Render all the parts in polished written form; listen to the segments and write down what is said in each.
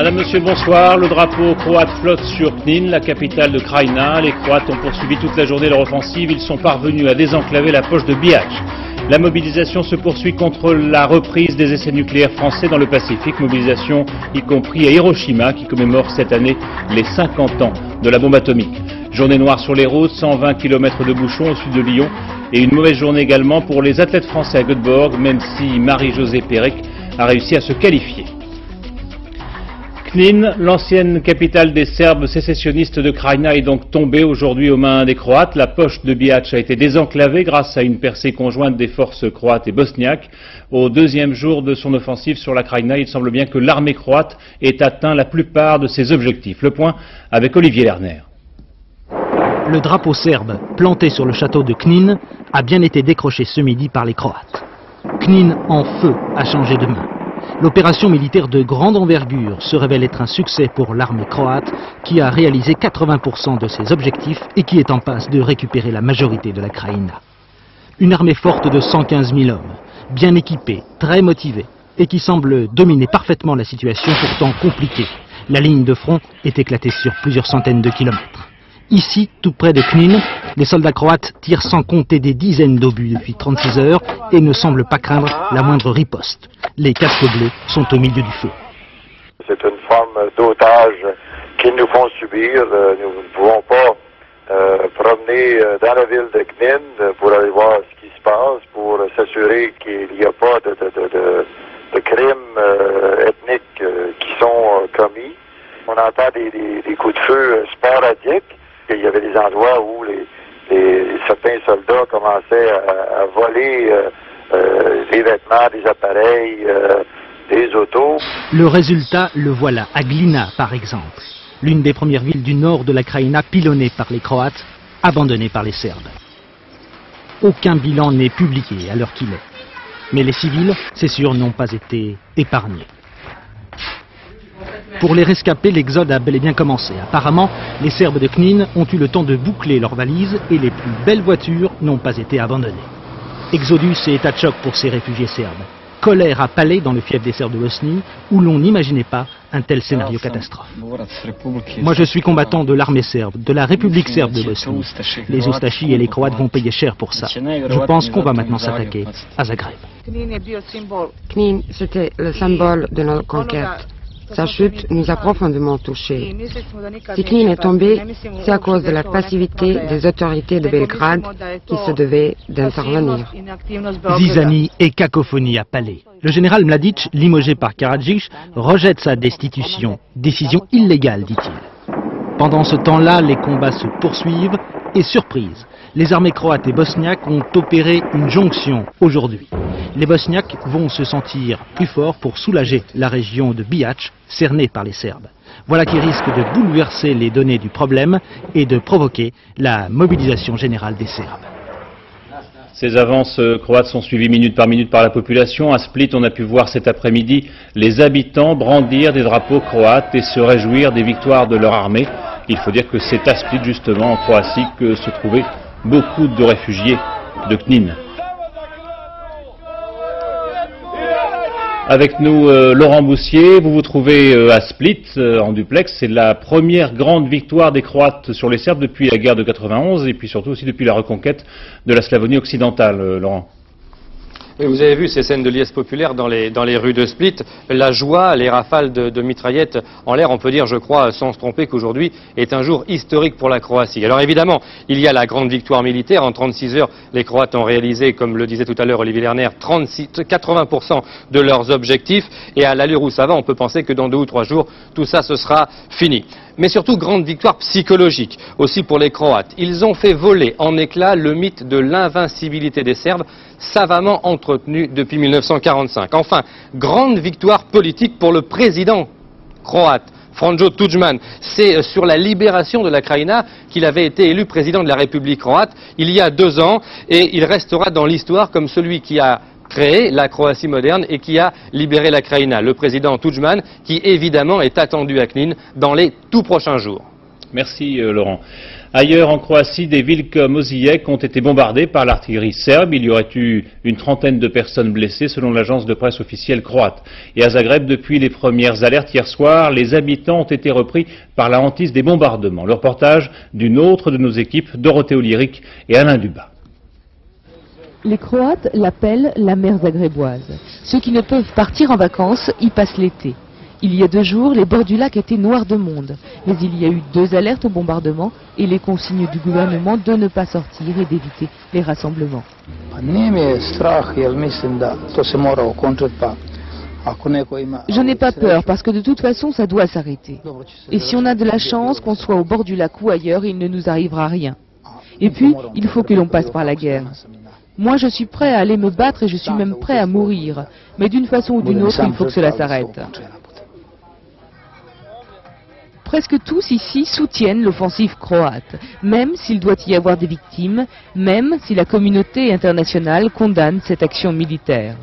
Madame, Monsieur, bonsoir. Le drapeau croate flotte sur Knin, la capitale de Krajina. Les Croates ont poursuivi toute la journée leur offensive. Ils sont parvenus à désenclaver la poche de Bihac. La mobilisation se poursuit contre la reprise des essais nucléaires français dans le Pacifique. Mobilisation y compris à Hiroshima qui commémore cette année les 50 ans de la bombe atomique. Journée noire sur les routes, 120 km de bouchons au sud de Lyon. Et une mauvaise journée également pour les athlètes français à Göteborg, même si Marie-Josée Pérec a réussi à se qualifier. Knin, l'ancienne capitale des Serbes sécessionnistes de Krajina, est donc tombée aujourd'hui aux mains des Croates. La poche de Bihac a été désenclavée grâce à une percée conjointe des forces croates et bosniaques. Au deuxième jour de son offensive sur la Krajina, il semble bien que l'armée croate ait atteint la plupart de ses objectifs. Le point avec Olivier Lerner. Le drapeau serbe, planté sur le château de Knin, a bien été décroché ce midi par les Croates. Knin en feu a changé de main. L'opération militaire de grande envergure se révèle être un succès pour l'armée croate qui a réalisé 80% de ses objectifs et qui est en passe de récupérer la majorité de la Krajina. Une armée forte de 115 000 hommes, bien équipée, très motivée et qui semble dominer parfaitement la situation pourtant compliquée. La ligne de front est éclatée sur plusieurs centaines de kilomètres. Ici, tout près de Knin, les soldats croates tirent sans compter des dizaines d'obus depuis 36 heures et ne semblent pas craindre la moindre riposte. Les casques bleus sont au milieu du feu. C'est une forme d'otage qu'ils nous font subir. Nous ne pouvons pas promener dans la ville de Knin pour aller voir ce qui se passe, pour s'assurer qu'il n'y a pas de crimes ethniques qui sont commis. On entend des coups de feu sporadiques. Il y avait des endroits où certains soldats commençaient à voler des vêtements, des appareils, des autos. Le résultat, le voilà, à Glina par exemple, l'une des premières villes du nord de la Krajina pilonnée par les Croates, abandonnée par les Serbes. Aucun bilan n'est publié à l'heure qu'il est. Mais les civils, c'est sûr, n'ont pas été épargnés. Pour les rescapés, l'exode a bel et bien commencé. Apparemment, les Serbes de Knin ont eu le temps de boucler leurs valises et les plus belles voitures n'ont pas été abandonnées. Exodus et état de choc pour ces réfugiés serbes. Colère à Palais dans le fief des Serbes de Bosnie, où l'on n'imaginait pas un tel scénario catastrophe. Moi je suis combattant de l'armée serbe, de la République serbe de Bosnie. Les Oustachis et les Croates vont payer cher pour ça. Je pense qu'on va maintenant s'attaquer à Zagreb. Knin, c'était le symbole de notre conquête. Sa chute nous a profondément touchés. Si Knin est tombé, c'est à cause de la passivité des autorités de Belgrade qui se devaient d'intervenir. Zizanie et cacophonie à Palais. Le général Mladic, limogé par Karadzic, rejette sa destitution. Décision illégale, dit-il. Pendant ce temps-là, les combats se poursuivent et surprise. Les armées croates et bosniaques ont opéré une jonction aujourd'hui. Les Bosniaques vont se sentir plus forts pour soulager la région de Bihac, cernée par les Serbes. Voilà qui risque de bouleverser les données du problème et de provoquer la mobilisation générale des Serbes. Ces avances croates sont suivies minute par la population. À Split, on a pu voir cet après-midi les habitants brandir des drapeaux croates et se réjouir des victoires de leur armée. Il faut dire que c'est à Split, justement, en Croatie, que se trouvaient beaucoup de réfugiés de Knin. Avec nous, Laurent Boussier, vous vous trouvez à Split, en duplex. C'est la première grande victoire des Croates sur les Serbes depuis la guerre de 91 et puis surtout aussi depuis la reconquête de la Slavonie occidentale, Laurent. Oui, vous avez vu ces scènes de liesse populaire dans les rues de Split, la joie, les rafales de mitraillettes en l'air. On peut dire, je crois, sans se tromper, qu'aujourd'hui est un jour historique pour la Croatie. Alors évidemment, il y a la grande victoire militaire. En 36 heures, les Croates ont réalisé, comme le disait tout à l'heure Olivier Lerner, 80% de leurs objectifs. Et à l'allure où ça va, on peut penser que dans 2 ou 3 jours, tout ça, ce sera fini. Mais surtout, grande victoire psychologique aussi pour les Croates. Ils ont fait voler en éclats le mythe de l'invincibilité des Serbes, savamment entretenu depuis 1945. Enfin, grande victoire politique pour le président croate, Franjo Tudjman. C'est sur la libération de la Krajina qu'il avait été élu président de la République croate il y a 2 ans, et il restera dans l'histoire comme celui qui a créé la Croatie moderne et qui a libéré la Krajina, le président Tudjman, qui évidemment est attendu à Knin dans les tout prochains jours. Merci Laurent. Ailleurs en Croatie, des villes comme Osijek ont été bombardées par l'artillerie serbe. Il y aurait eu une trentaine de personnes blessées selon l'agence de presse officielle croate. Et à Zagreb, depuis les premières alertes hier soir, les habitants ont été repris par la hantise des bombardements. Le reportage d'une autre de nos équipes, Dorothée Oliéric et Alain Dubas. Les Croates l'appellent la mer zagréboise. Ceux qui ne peuvent partir en vacances y passent l'été. Il y a 2 jours, les bords du lac étaient noirs de monde. Mais il y a eu 2 alertes au bombardement et les consignes du gouvernement de ne pas sortir et d'éviter les rassemblements. Je n'ai pas peur parce que de toute façon ça doit s'arrêter. Et si on a de la chance, qu'on soit au bord du lac ou ailleurs, il ne nous arrivera rien. Et puis, il faut que l'on passe par la guerre. Moi, je suis prêt à aller me battre et je suis même prêt à mourir. Mais d'une façon ou d'une autre, il faut que cela s'arrête. Presque tous ici soutiennent l'offensive croate, même s'il doit y avoir des victimes, même si la communauté internationale condamne cette action militaire.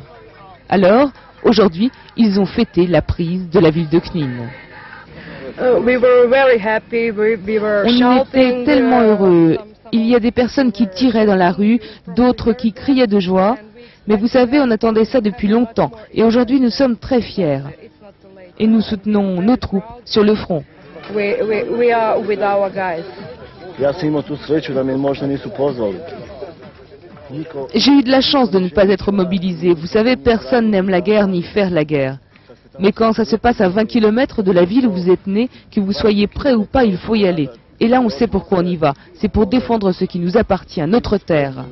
Alors, aujourd'hui, ils ont fêté la prise de la ville de Knin. On était tellement heureux. Il y a des personnes qui tiraient dans la rue, d'autres qui criaient de joie. Mais vous savez, on attendait ça depuis longtemps. Et aujourd'hui, nous sommes très fiers. Et nous soutenons nos troupes sur le front. We are with our guys. J'ai eu de la chance de ne pas être mobilisé. Vous savez, personne n'aime la guerre ni faire la guerre. Mais quand ça se passe à 20 km de la ville où vous êtes né, que vous soyez prêt ou pas, il faut y aller. Et là, on sait pourquoi on y va. C'est pour défendre ce qui nous appartient, notre terre.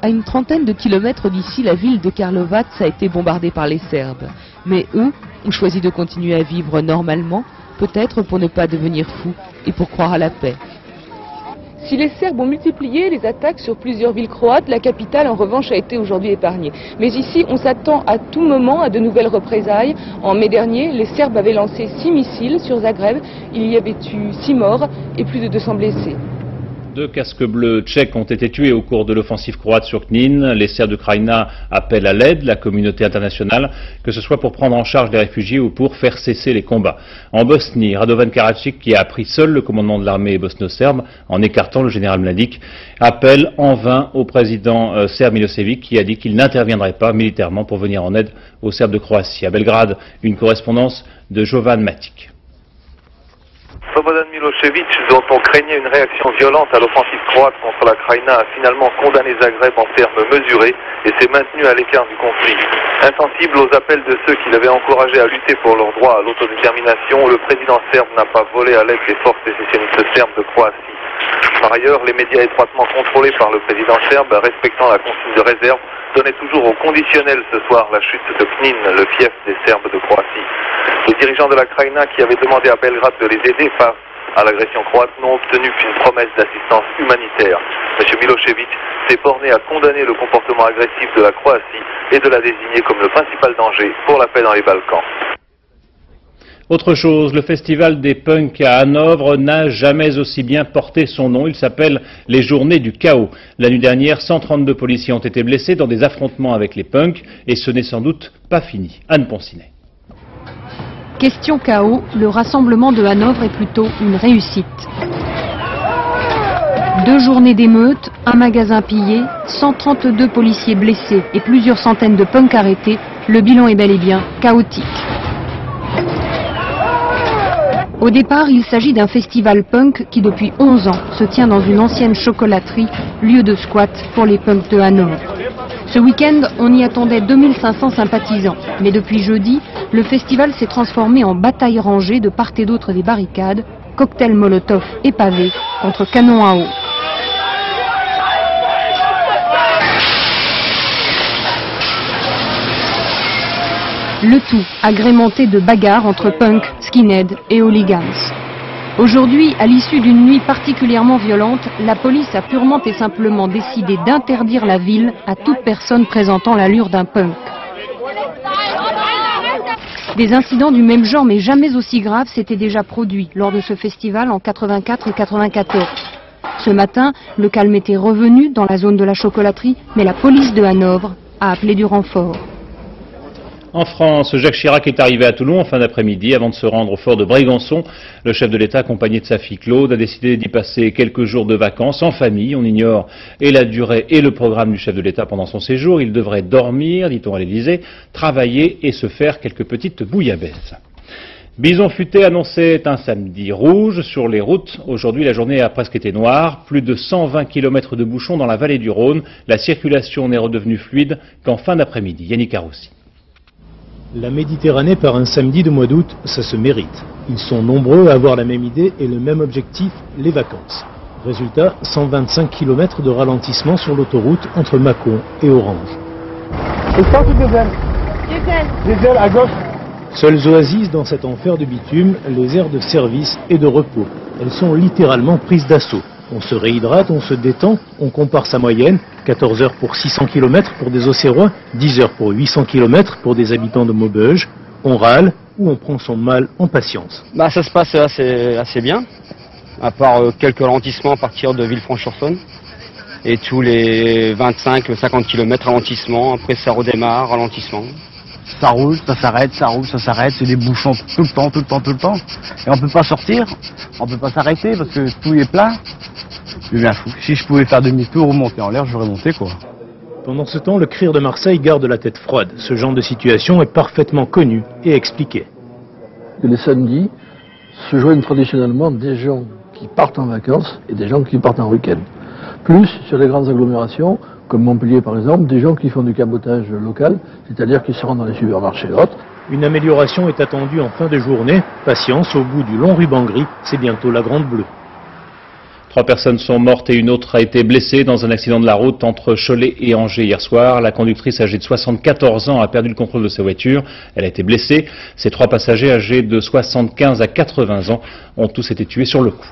À une trentaine de kilomètres d'ici, la ville de Karlovac a été bombardée par les Serbes. Mais eux ont choisi de continuer à vivre normalement, peut-être pour ne pas devenir fous et pour croire à la paix. Si les Serbes ont multiplié les attaques sur plusieurs villes croates, la capitale en revanche a été aujourd'hui épargnée. Mais ici, on s'attend à tout moment à de nouvelles représailles. En mai dernier, les Serbes avaient lancé 6 missiles sur Zagreb. Il y avait eu 6 morts et plus de 200 blessés. 2 casques bleus tchèques ont été tués au cours de l'offensive croate sur Knin. Les Serbes de Krajina appellent à l'aide la communauté internationale, que ce soit pour prendre en charge les réfugiés ou pour faire cesser les combats. En Bosnie, Radovan Karadzic, qui a pris seul le commandement de l'armée bosno-serbe en écartant le général Mladic, appelle en vain au président serbe Milosevic qui a dit qu'il n'interviendrait pas militairement pour venir en aide aux Serbes de Croatie. À Belgrade, une correspondance de Jovan Matic. Slobodan Milosevic, dont on craignait une réaction violente à l'offensive croate contre la Krajina, a finalement condamné Zagreb en termes mesurés et s'est maintenu à l'écart du conflit. Insensible aux appels de ceux qui l'avaient encouragé à lutter pour leur droit à l'autodétermination, le président serbe n'a pas volé à l'aide des forces sécessionnistes serbes de Croatie. Par ailleurs, les médias étroitement contrôlés par le président serbe, respectant la consigne de réserve, donnaient toujours au conditionnel ce soir la chute de Knin, le fief des Serbes de Croatie. Les dirigeants de la Krajina qui avaient demandé à Belgrade de les aider face à l'agression croate n'ont obtenu qu'une promesse d'assistance humanitaire. M. Milosevic s'est borné à condamner le comportement agressif de la Croatie et de la désigner comme le principal danger pour la paix dans les Balkans. Autre chose, le festival des punks à Hanovre n'a jamais aussi bien porté son nom. Il s'appelle les Journées du Chaos. La nuit dernière, 132 policiers ont été blessés dans des affrontements avec les punks et ce n'est sans doute pas fini. Anne Poncinet. Question chaos, le rassemblement de Hanovre est plutôt une réussite. 2 journées d'émeutes, un magasin pillé, 132 policiers blessés et plusieurs centaines de punks arrêtés, le bilan est bel et bien chaotique. Au départ, il s'agit d'un festival punk qui depuis 11 ans se tient dans une ancienne chocolaterie, lieu de squat pour les punks de Hanovre. Ce week-end, on y attendait 2500 sympathisants, mais depuis jeudi, le festival s'est transformé en bataille rangée de part et d'autre des barricades, cocktails Molotov et pavés contre canons à eau. Le tout agrémenté de bagarres entre punk, skinhead et hooligans. Aujourd'hui, à l'issue d'une nuit particulièrement violente, la police a purement et simplement décidé d'interdire la ville à toute personne présentant l'allure d'un punk. Des incidents du même genre, mais jamais aussi graves, s'étaient déjà produits lors de ce festival en 84 et 94. Ce matin, le calme était revenu dans la zone de la chocolaterie, mais la police de Hanovre a appelé du renfort. En France, Jacques Chirac est arrivé à Toulon en fin d'après-midi avant de se rendre au fort de Brégançon. Le chef de l'État, accompagné de sa fille Claude, a décidé d'y passer quelques jours de vacances en famille. On ignore et la durée et le programme du chef de l'État pendant son séjour. Il devrait dormir, dit-on à l'Élysée, travailler et se faire quelques petites bouillabaisse. Bison Futé annonçait un samedi rouge sur les routes. Aujourd'hui, la journée a presque été noire. Plus de 120 km de bouchons dans la vallée du Rhône. La circulation n'est redevenue fluide qu'en fin d'après-midi. Yannick Arroussi. La Méditerranée par un samedi de mois d'août, ça se mérite. Ils sont nombreux à avoir la même idée et le même objectif, les vacances. Résultat, 125 km de ralentissement sur l'autoroute entre Mâcon et Orange. Diesel à gauche. Seules oasis dans cet enfer de bitume, les aires de service et de repos. Elles sont littéralement prises d'assaut. On se réhydrate, on se détend, on compare sa moyenne, 14 heures pour 600 km pour des Auxerrois, 10 heures pour 800 km pour des habitants de Maubeuge. On râle ou on prend son mal en patience. Ça se passe assez bien, à part quelques ralentissements à partir de Villefranche-sur-Saône. Et tous les 25-50 km ralentissement, après ça redémarre, ralentissement. Ça roule, ça s'arrête, ça roule, ça s'arrête, c'est des bouchons tout le temps. Et on peut pas sortir, on peut pas s'arrêter parce que tout est plein. Je suis bien fou. Si je pouvais faire demi-tour ou monter en l'air, j'aurais monté quoi. Pendant ce temps, le CRIR de Marseille garde la tête froide. Ce genre de situation est parfaitement connu et expliqué. Les samedis se joignent traditionnellement des gens qui partent en vacances et des gens qui partent en week-end. Plus sur les grandes agglomérations, comme Montpellier par exemple, des gens qui font du cabotage local, c'est-à-dire qui se rendent dans les supermarchés et autres. Une amélioration est attendue en fin de journée. Patience, au bout du long ruban gris, c'est bientôt la grande bleue. 3 personnes sont mortes et une autre a été blessée dans un accident de la route entre Cholet et Angers hier soir. La conductrice âgée de 74 ans a perdu le contrôle de sa voiture. Elle a été blessée. Ces 3 passagers âgés de 75 à 80 ans ont tous été tués sur le coup.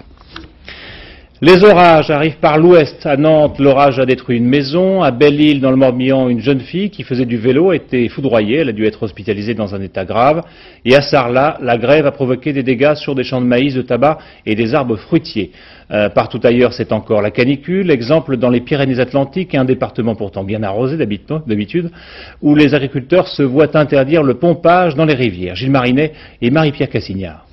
Les orages arrivent par l'ouest. À Nantes, l'orage a détruit une maison. À Belle-Île, dans le Morbihan, une jeune fille qui faisait du vélo a été foudroyée. Elle a dû être hospitalisée dans un état grave. Et à Sarlat, la grève a provoqué des dégâts sur des champs de maïs, de tabac et des arbres fruitiers. Partout ailleurs, c'est encore la canicule. Exemple dans les Pyrénées-Atlantiques, un département pourtant bien arrosé d'habitude, où les agriculteurs se voient interdire le pompage dans les rivières. Gilles Marinet et Marie-Pierre Cassignard.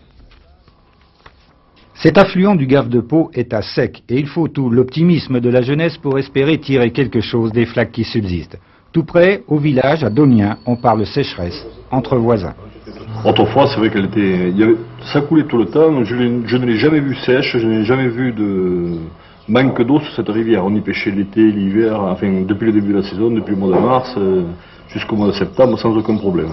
Cet affluent du Gave de Pau est à sec et il faut tout l'optimisme de la jeunesse pour espérer tirer quelque chose des flaques qui subsistent. Tout près, au village, à Donien, on parle sécheresse entre voisins. Autrefois, c'est vrai qu'elle était, ça coulait tout le temps, je ne l'ai jamais vue sèche, je n'ai jamais vu de manque d'eau sur cette rivière. On y pêchait l'été, l'hiver, enfin depuis le début de la saison, depuis le mois de mars jusqu'au mois de septembre, sans aucun problème.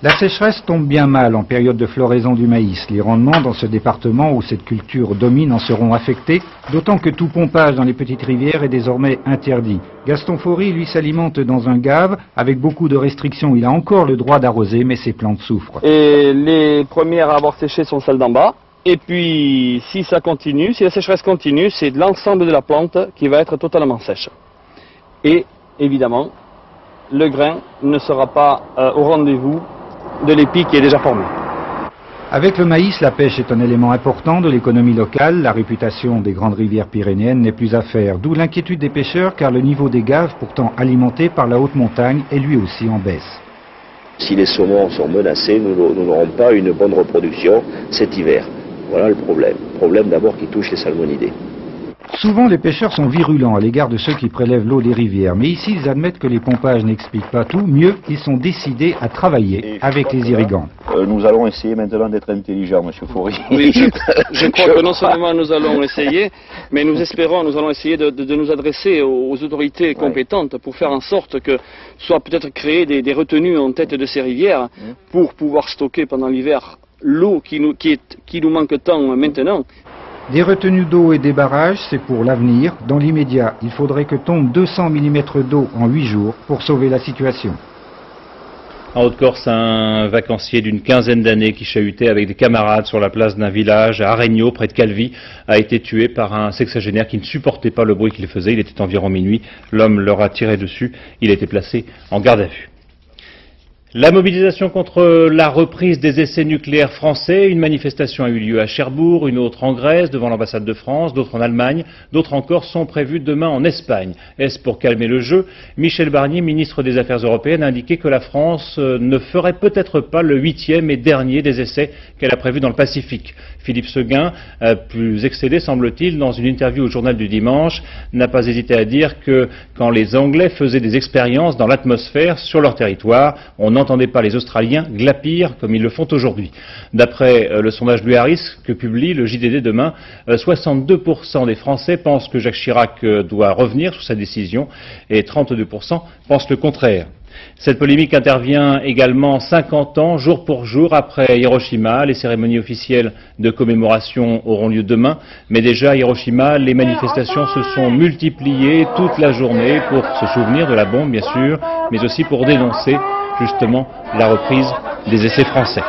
La sécheresse tombe bien mal en période de floraison du maïs. Les rendements dans ce département où cette culture domine en seront affectés, d'autant que tout pompage dans les petites rivières est désormais interdit. Gaston Faury, lui, s'alimente dans un gave avec beaucoup de restrictions. Il a encore le droit d'arroser, mais ses plantes souffrent. Et les premières à avoir séché sont celles d'en bas. Et puis, si ça continue, si la sécheresse continue, c'est l'ensemble de la plante qui va être totalement sèche. Et, évidemment, le grain ne sera pas au rendez-vous de l'épi qui est déjà formé. Avec le maïs, la pêche est un élément important de l'économie locale. La réputation des grandes rivières pyrénéennes n'est plus à faire. D'où l'inquiétude des pêcheurs, car le niveau des gaves, pourtant alimentés par la haute montagne, est lui aussi en baisse. Si les saumons sont menacés, nous n'aurons pas une bonne reproduction cet hiver. Voilà le problème. Problème d'abord qui touche les salmonidés. Souvent, les pêcheurs sont virulents à l'égard de ceux qui prélèvent l'eau des rivières. Mais ici, ils admettent que les pompages n'expliquent pas tout. Mieux, ils sont décidés à travailler avec les irrigants. Nous allons essayer maintenant d'être intelligents, Monsieur Faury. Oui, je crois que non seulement nous allons essayer, mais nous allons essayer de nous adresser aux autorités compétentes pour faire en sorte que soient peut-être créées des retenues en tête de ces rivières pour pouvoir stocker pendant l'hiver l'eau qui nous manque tant maintenant. Des retenues d'eau et des barrages, c'est pour l'avenir. Dans l'immédiat, il faudrait que tombe 200 mm d'eau en 8 jours pour sauver la situation. En Haute-Corse, un vacancier d'une quinzaine d'années qui chahutait avec des camarades sur la place d'un village à Aregno, près de Calvi, a été tué par un sexagénaire qui ne supportait pas le bruit qu'il faisait. Il était environ minuit. L'homme leur a tiré dessus. Il a été placé en garde à vue. La mobilisation contre la reprise des essais nucléaires français, une manifestation a eu lieu à Cherbourg, une autre en Grèce, devant l'ambassade de France, d'autres en Allemagne, d'autres encore sont prévues demain en Espagne. Est-ce pour calmer le jeu? Michel Barnier, ministre des Affaires européennes, a indiqué que la France ne ferait peut-être pas le 8e et dernier des essais qu'elle a prévus dans le Pacifique. Philippe Séguin, plus excédé semble-t-il, dans une interview au journal du dimanche, n'a pas hésité à dire que quand les Anglais faisaient des expériences dans l'atmosphère sur leur territoire, on n'entendait pas les Australiens glapir comme ils le font aujourd'hui. D'après le sondage Louis Harris que publie le JDD demain, 62% des Français pensent que Jacques Chirac doit revenir sur sa décision et 32% pensent le contraire. Cette polémique intervient également 50 ans, jour pour jour, après Hiroshima. Les cérémonies officielles de commémoration auront lieu demain, mais déjà à Hiroshima, les manifestations se sont multipliées toute la journée pour se souvenir de la bombe, bien sûr, mais aussi pour dénoncer justement la reprise des essais français.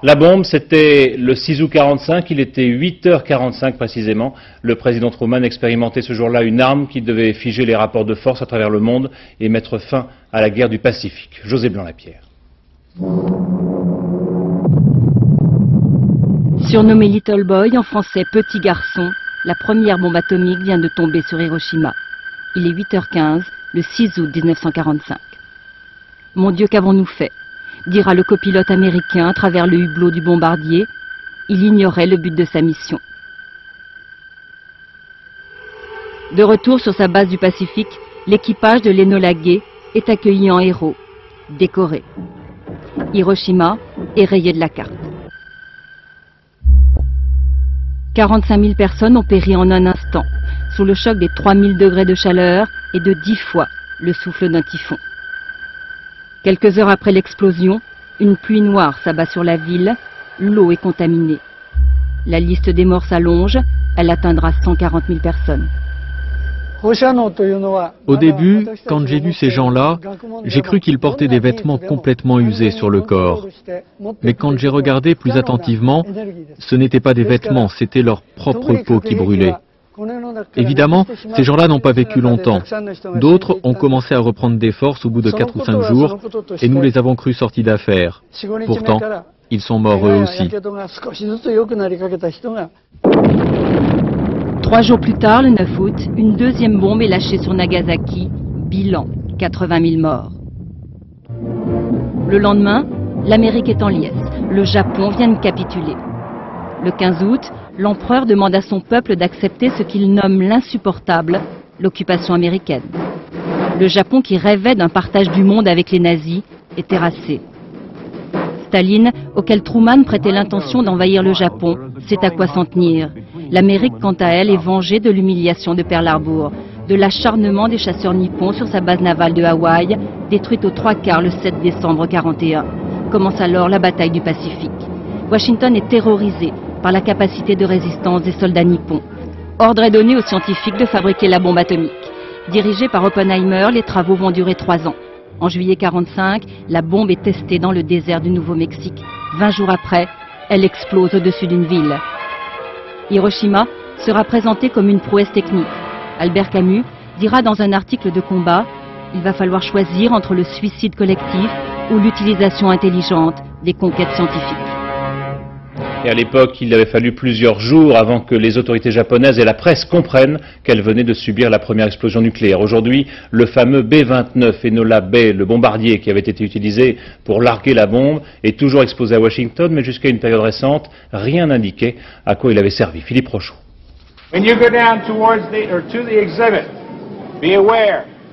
La bombe, c'était le 6 août 45, il était 8h45 précisément. Le président Truman expérimentait ce jour-là une arme qui devait figer les rapports de force à travers le monde et mettre fin à la guerre du Pacifique. José Blanc-Lapierre. Surnommé Little Boy, en français Petit Garçon, la première bombe atomique vient de tomber sur Hiroshima. Il est 8h15, le 6 août 1945. Mon Dieu, qu'avons-nous fait ? Dira le copilote américain à travers le hublot du bombardier. Il ignorait le but de sa mission. De retour sur sa base du Pacifique, l'équipage de l'Enola Gay est accueilli en héros, décoré. Hiroshima est rayé de la carte. 45 000 personnes ont péri en un instant, sous le choc des 3000 degrés de chaleur et de 10 fois le souffle d'un typhon. Quelques heures après l'explosion, une pluie noire s'abat sur la ville, l'eau est contaminée. La liste des morts s'allonge, elle atteindra 140 000 personnes. Au début, quand j'ai vu ces gens-là, j'ai cru qu'ils portaient des vêtements complètement usés sur le corps. Mais quand j'ai regardé plus attentivement, ce n'étaient pas des vêtements, c'était leur propre peau qui brûlait. Évidemment, ces gens-là n'ont pas vécu longtemps. D'autres ont commencé à reprendre des forces au bout de 4 ou 5 jours, et nous les avons crus sortis d'affaires. Pourtant, ils sont morts eux aussi. 3 jours plus tard, le 9 août, une deuxième bombe est lâchée sur Nagasaki. Bilan, 80 000 morts. Le lendemain, l'Amérique est en liesse. Le Japon vient de capituler. Le 15 août, l'empereur demande à son peuple d'accepter ce qu'il nomme l'insupportable, l'occupation américaine. Le Japon, qui rêvait d'un partage du monde avec les nazis, est terrassé. Staline, auquel Truman prêtait l'intention d'envahir le Japon, sait à quoi s'en tenir. L'Amérique, quant à elle, est vengée de l'humiliation de Pearl Harbor, de l'acharnement des chasseurs nippons sur sa base navale de Hawaï, détruite aux 3/4 le 7 décembre 1941. Commence alors la bataille du Pacifique. Washington est terrorisé par la capacité de résistance des soldats nippons. Ordre est donné aux scientifiques de fabriquer la bombe atomique. Dirigée par Oppenheimer, les travaux vont durer 3 ans. En juillet 1945, la bombe est testée dans le désert du Nouveau-Mexique. 20 jours après, elle explose au-dessus d'une ville. Hiroshima sera présentée comme une prouesse technique. Albert Camus dira dans un article de combat « Il va falloir choisir entre le suicide collectif ou l'utilisation intelligente des conquêtes scientifiques ». Et à l'époque, il avait fallu plusieurs jours avant que les autorités japonaises et la presse comprennent qu'elles venaient de subir la première explosion nucléaire. Aujourd'hui, le fameux B-29 Enola Bay, le bombardier qui avait été utilisé pour larguer la bombe, est toujours exposé à Washington, mais jusqu'à une période récente, rien n'indiquait à quoi il avait servi. Philippe Rochaud.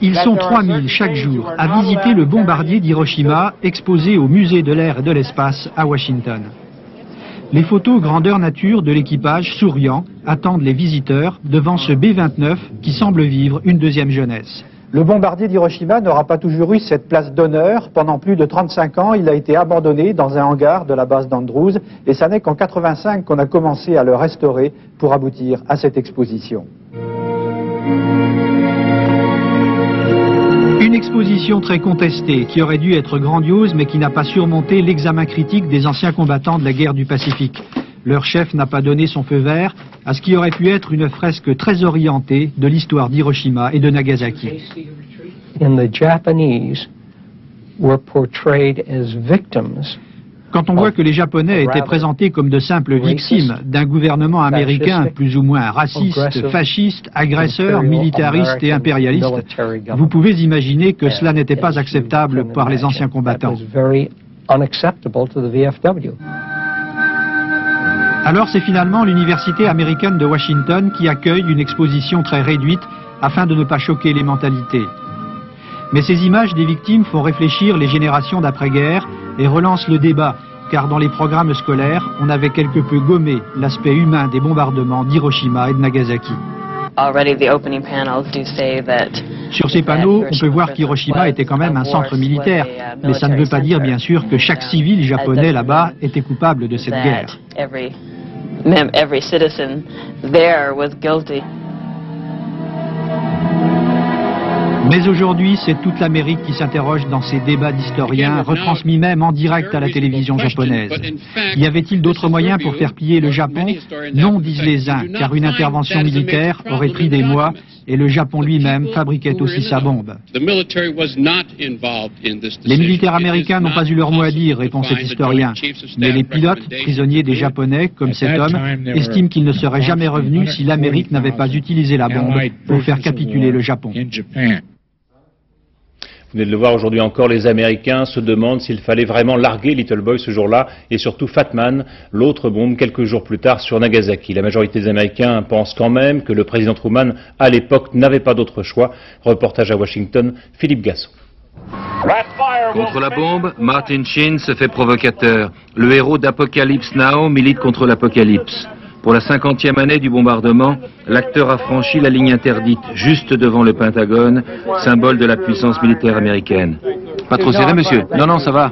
Ils sont 3000 chaque jour à visiter le bombardier d'Hiroshima, exposé au musée de l'air et de l'espace à Washington. Les photos grandeur nature de l'équipage souriant attendent les visiteurs devant ce B-29 qui semble vivre une deuxième jeunesse. Le bombardier d'Hiroshima n'aura pas toujours eu cette place d'honneur. Pendant plus de 35 ans, il a été abandonné dans un hangar de la base d'Andrews et ça n'est qu'en 85 qu'on a commencé à le restaurer pour aboutir à cette exposition. Une exposition très contestée qui aurait dû être grandiose mais qui n'a pas surmonté l'examen critique des anciens combattants de la guerre du Pacifique. Leur chef n'a pas donné son feu vert à ce qui aurait pu être une fresque très orientée de l'histoire d'Hiroshima et de Nagasaki. Quand on voit que les Japonais étaient présentés comme de simples victimes d'un gouvernement américain plus ou moins raciste, fasciste, agresseur, militariste et impérialiste, vous pouvez imaginer que cela n'était pas acceptable par les anciens combattants. Alors c'est finalement l'université américaine de Washington qui accueille une exposition très réduite afin de ne pas choquer les mentalités. Mais ces images des victimes font réfléchir les générations d'après-guerre et relancent le débat, car dans les programmes scolaires, on avait quelque peu gommé l'aspect humain des bombardements d'Hiroshima et de Nagasaki. Sur ces panneaux, on peut voir qu'Hiroshima était quand même un centre militaire, mais ça ne veut pas dire bien sûr que chaque civil japonais là-bas était coupable de cette guerre. Mais aujourd'hui, c'est toute l'Amérique qui s'interroge dans ces débats d'historiens, retransmis même en direct à la télévision japonaise. Y avait-il d'autres moyens pour faire plier le Japon? Non, disent les uns, car une intervention militaire aurait pris des mois et le Japon lui-même fabriquait aussi sa bombe. Les militaires américains n'ont pas eu leur mot à dire, répond cet historien. Mais les pilotes, prisonniers des Japonais, comme cet homme, estiment qu'ils ne seraient jamais revenus si l'Amérique n'avait pas utilisé la bombe pour faire capituler le Japon. Vous venez de le voir aujourd'hui encore, les Américains se demandent s'il fallait vraiment larguer Little Boy ce jour-là et surtout Fat Man, l'autre bombe quelques jours plus tard sur Nagasaki. La majorité des Américains pensent quand même que le président Truman, à l'époque, n'avait pas d'autre choix. Reportage à Washington, Philippe Gasson. Contre la bombe, Martin Sheen se fait provocateur. Le héros d'Apocalypse Now milite contre l'apocalypse. Pour la 50e année du bombardement, l'acteur a franchi la ligne interdite, juste devant le Pentagone, symbole de la puissance militaire américaine. Pas trop serré, monsieur? Non, non, ça va.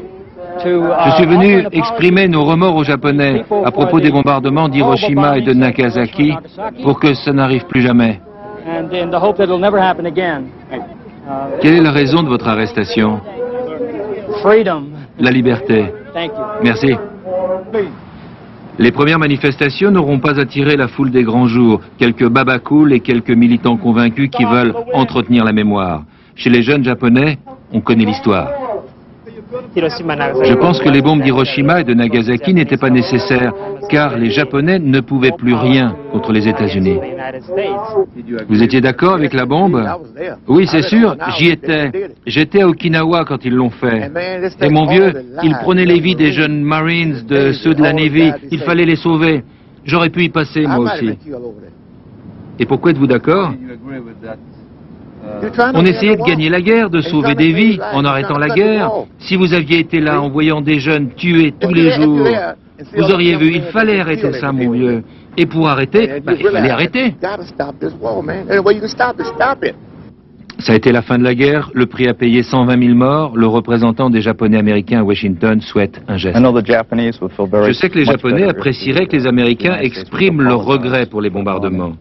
Je suis venu exprimer nos remords aux Japonais à propos des bombardements d'Hiroshima et de Nagasaki pour que ça n'arrive plus jamais. Quelle est la raison de votre arrestation? La liberté. Merci. Les premières manifestations n'auront pas attiré la foule des grands jours, quelques babacools et quelques militants convaincus qui veulent entretenir la mémoire. Chez les jeunes japonais, on connaît l'histoire. Je pense que les bombes d'Hiroshima et de Nagasaki n'étaient pas nécessaires, car les Japonais ne pouvaient plus rien contre les États-Unis. Vous étiez d'accord avec la bombe? Oui, c'est sûr, j'y étais. J'étais à Okinawa quand ils l'ont fait. Et mon vieux, ils prenaient les vies des jeunes Marines, de ceux de la Navy. Il fallait les sauver. J'aurais pu y passer, moi aussi. Et pourquoi êtes-vous d'accord? On essayait de gagner la guerre, de sauver des vies en arrêtant la guerre. Si vous aviez été là en voyant des jeunes tués tous les jours, vous auriez vu, il fallait arrêter ça, mon vieux. Et pour arrêter, il fallait arrêter. Ça a été la fin de la guerre, le prix à payer 120 000 morts. Le représentant des Japonais américains à Washington souhaite un geste. Je sais que les Japonais apprécieraient que les Américains expriment leur regret pour les bombardements.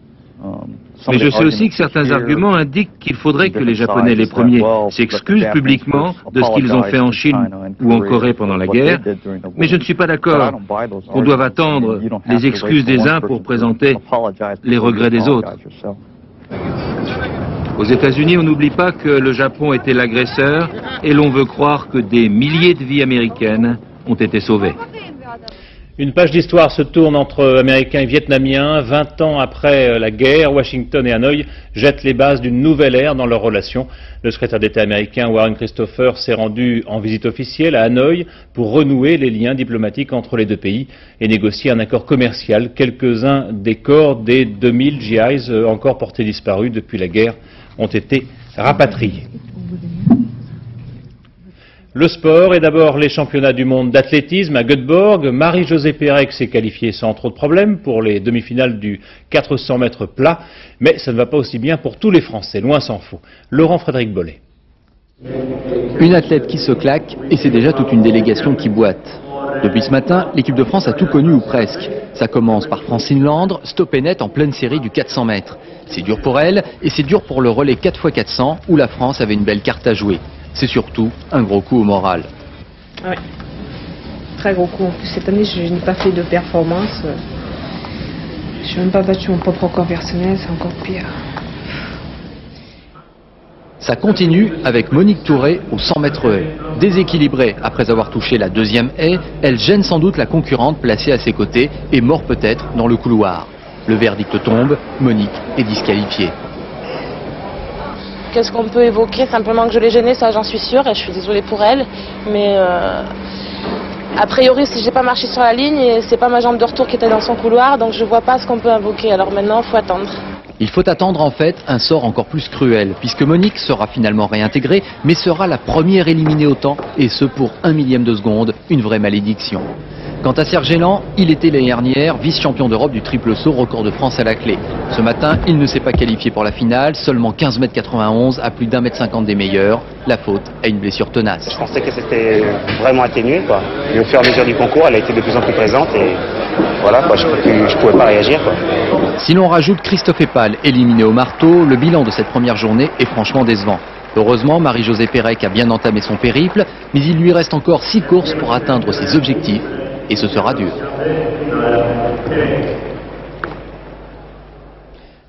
Mais je sais aussi que certains arguments indiquent qu'il faudrait que les Japonais, les premiers, s'excusent publiquement de ce qu'ils ont fait en Chine ou en Corée pendant la guerre. Mais je ne suis pas d'accord qu'on doive attendre les excuses des uns pour présenter les regrets des autres. Aux États-Unis, on n'oublie pas que le Japon était l'agresseur et l'on veut croire que des milliers de vies américaines ont été sauvées. Une page d'histoire se tourne entre Américains et Vietnamiens. 20 ans après la guerre, Washington et Hanoï jettent les bases d'une nouvelle ère dans leurs relations. Le secrétaire d'État américain Warren Christopher s'est rendu en visite officielle à Hanoï pour renouer les liens diplomatiques entre les deux pays et négocier un accord commercial. Quelques-uns des corps des 2000 GIs encore portés disparus depuis la guerre ont été rapatriés. Le sport et d'abord les championnats du monde d'athlétisme à Göteborg. Marie-Josée Pérec s'est qualifiée sans trop de problèmes pour les demi-finales du 400 mètres plat, mais ça ne va pas aussi bien pour tous les Français, loin s'en faut. Laurent-Frédéric Bollet. Une athlète qui se claque et c'est déjà toute une délégation qui boite. Depuis ce matin, l'équipe de France a tout connu ou presque. Ça commence par Francine Landre, stoppée net en pleine série du 400 mètres. C'est dur pour elle et c'est dur pour le relais 4x400 où la France avait une belle carte à jouer. C'est surtout un gros coup au moral. Oui, très gros coup. En plus, cette année, je n'ai pas fait de performance. Je n'ai même pas battu mon propre record personnel, c'est encore pire. Ça continue avec Monique Touré au 100 mètres haie. Déséquilibrée après avoir touché la deuxième haie, elle gêne sans doute la concurrente placée à ses côtés et mord peut-être dans le couloir. Le verdict tombe, Monique est disqualifiée. Qu'est-ce qu'on peut évoquer? Simplement que je l'ai gênée, ça j'en suis sûre, et je suis désolée pour elle. Mais a priori, si j'ai pas marché sur la ligne, et c'est pas ma jambe de retour qui était dans son couloir, donc je vois pas ce qu'on peut invoquer. Alors maintenant, il faut attendre. Il faut attendre en fait un sort encore plus cruel, puisque Monique sera finalement réintégrée, mais sera la première éliminée au temps, et ce pour 1 millième de seconde, une vraie malédiction. Quant à Serge Gélant, il était l'année dernière vice-champion d'Europe du triple saut, record de France à la clé. Ce matin, il ne s'est pas qualifié pour la finale, seulement 15,91 m à plus d'1,50 m des meilleurs, la faute à une blessure tenace. Je pensais que c'était vraiment atténué, quoi. Et au fur et à mesure du concours, elle a été de plus en plus présente et voilà, quoi, je ne pouvais pas réagir, quoi. Si l'on rajoute Christophe Epal, éliminé au marteau, le bilan de cette première journée est franchement décevant. Heureusement, Marie-Josée Pérec a bien entamé son périple, mais il lui reste encore 6 courses pour atteindre ses objectifs, et ce sera dur.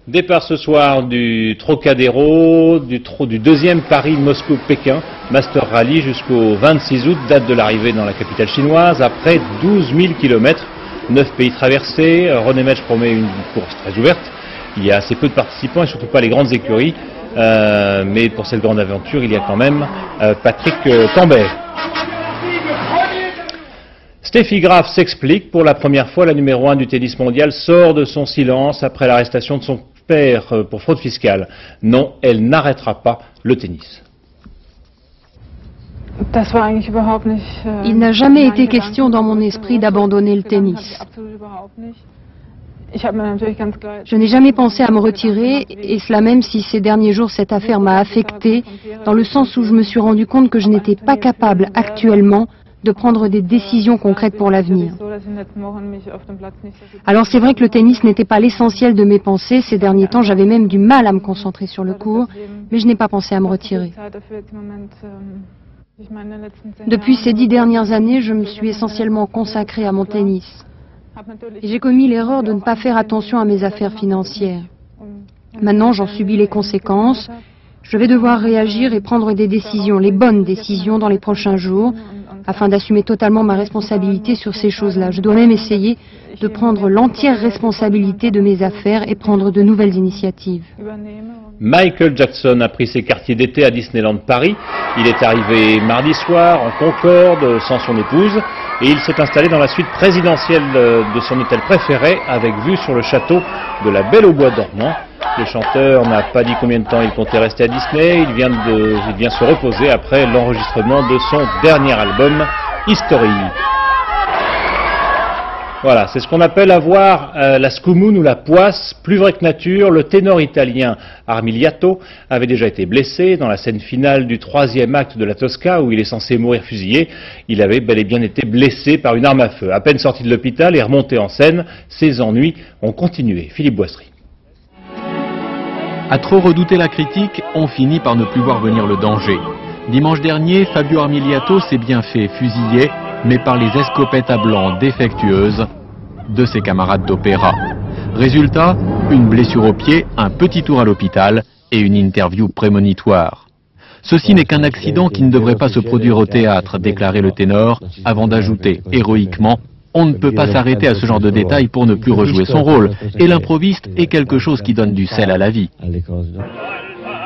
Départ ce soir du Trocadéro, du deuxième Paris-Moscou-Pékin, Master Rally jusqu'au 26 août, date de l'arrivée dans la capitale chinoise, après 12 000 km, 9 pays traversés. René Metsch promet une course très ouverte. Il y a assez peu de participants et surtout pas les grandes écuries, mais pour cette grande aventure, il y a quand même Patrick Tambert. Steffi Graf s'explique. Pour la première fois, la numéro 1 du tennis mondial sort de son silence après l'arrestation de son père pour fraude fiscale. Non, elle n'arrêtera pas le tennis. Il n'a jamais été question dans mon esprit d'abandonner le tennis. Je n'ai jamais pensé à me retirer, et cela même si ces derniers jours cette affaire m'a affectée, dans le sens où je me suis rendu compte que je n'étais pas capable actuellement de prendre des décisions concrètes pour l'avenir. Alors c'est vrai que le tennis n'était pas l'essentiel de mes pensées. Ces derniers temps, j'avais même du mal à me concentrer sur le cours, mais je n'ai pas pensé à me retirer. Depuis ces 10 dernières années, je me suis essentiellement consacrée à mon tennis. Et j'ai commis l'erreur de ne pas faire attention à mes affaires financières. Maintenant, j'en subis les conséquences. Je vais devoir réagir et prendre des décisions, les bonnes décisions dans les prochains jours, afin d'assumer totalement ma responsabilité sur ces choses-là. Je dois même essayer de prendre l'entière responsabilité de mes affaires et prendre de nouvelles initiatives. Michael Jackson a pris ses quartiers d'été à Disneyland Paris. Il est arrivé mardi soir en Concorde sans son épouse et il s'est installé dans la suite présidentielle de son hôtel préféré avec vue sur le château de la Belle au Bois dormant. Le chanteur n'a pas dit combien de temps il comptait rester à Disney. Il vient se reposer après l'enregistrement de son dernier album, History. Voilà, c'est ce qu'on appelle avoir la scoumoune ou la poisse, plus vrai que nature. Le ténor italien Armiliato avait déjà été blessé dans la scène finale du 3e acte de la Tosca où il est censé mourir fusillé. Il avait bel et bien été blessé par une arme à feu. À peine sorti de l'hôpital et remonté en scène, ses ennuis ont continué. Philippe Boisserie. À trop redouter la critique, on finit par ne plus voir venir le danger. Dimanche dernier, Fabio Armiliato s'est bien fait fusiller, mais par les escopettes à blanc défectueuses de ses camarades d'opéra. Résultat, une blessure au pied, un petit tour à l'hôpital et une interview prémonitoire. Ceci n'est qu'un accident qui ne devrait pas se produire au théâtre, déclarait le ténor, avant d'ajouter héroïquement: on ne peut pas s'arrêter à ce genre de détails pour ne plus rejouer son rôle, et l'improviste est quelque chose qui donne du sel à la vie.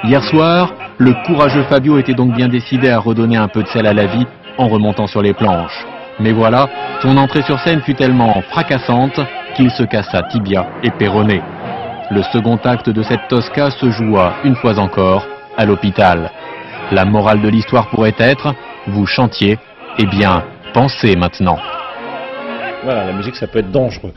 Hier soir, le courageux Fabio était donc bien décidé à redonner un peu de sel à la vie en remontant sur les planches. Mais voilà, son entrée sur scène fut tellement fracassante qu'il se cassa tibia et péroné. Le second acte de cette Tosca se joua, une fois encore, à l'hôpital. La morale de l'histoire pourrait être: vous chantiez, eh bien, pensez maintenant. Voilà, la musique, ça peut être dangereux.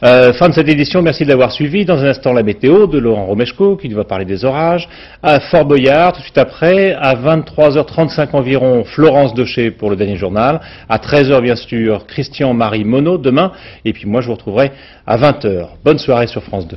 Fin de cette édition, merci de l'avoir suivi. Dans un instant, la météo de Laurent Romeshko, qui va parler des orages. À Fort Boyard, tout de suite après, à 23h35 environ, Florence Daucher pour le dernier journal. À 13h, bien sûr, Christian-Marie Monod demain. Et puis moi, je vous retrouverai à 20h. Bonne soirée sur France 2.